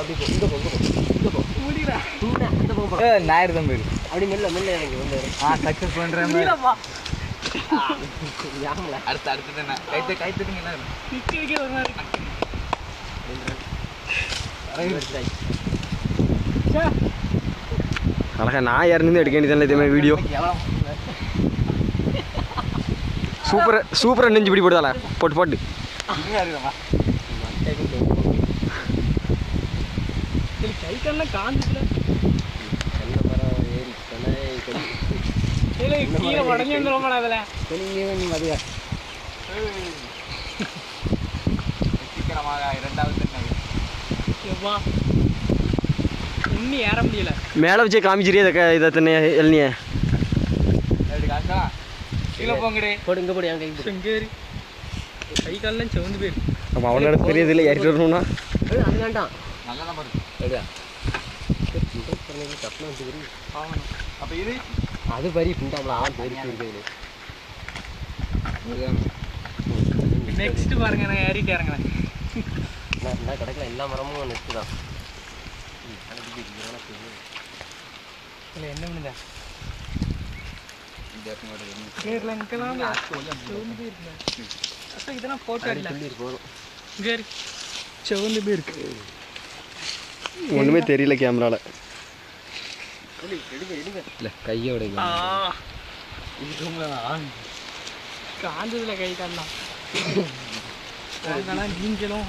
அப்படி போ, இங்கே போ, இங்கே போ, இங்கே போ. முடியல. அந்த பக்கம் போ. ஞாயிறு தான் போயிடும். அப்படி மெல்ல மெல்ல எனக்கு வந்து சக்ஸஸ் பண்ணுறேன். அடுத்து தானே கைத்துட்டுங்க ஒரு மாதிரி அழகா நான் இறந்து எடுக்க வேண்டியதானே இதே மாதிரி வீடியோ. சூப்பராக நெஞ்சு பிடி போடுதால போட்டு கை கண்ண காந்துச்சுல கீழே உடஞ்சி வந்துடும் அதில் மதியா சீக்கிரமாக இரண்டாவது உண்ணி ஏற முடியல. மேலே வச்சே காமிச்சிரியே இதை தண்ணி எல்னிய கீழே போங்கடே போடு இங்கே போடு என் கை செங்கேரி கை காலெலாம் செவந்து போயிரு. அப்போ அவனோட தெரியதில்லை ஏறிட்டு வரணும்னா அது வேண்டாம் நல்லா தான் பாருங்க எடுயா அப்போ இது அது பரி பிண்டாமல் ஆன் பெருசு இருக்குது. நெக்ஸ்ட் பாருங்க நான் ஏறிட்டு இறங்குறேன். என்ன கிடைக்கல எல்லா மரமும் நெக்ஸ்ட் தான். இல்லை என்ன பண்ணுதா இதெல்லாம் போட்டோ போதும் செவந்து போய் இருக்கு. ஒன்றுமே தெரியல கேமரால. இல்லை கையோட காந்ததுல கை காணலாம் நீங்களும்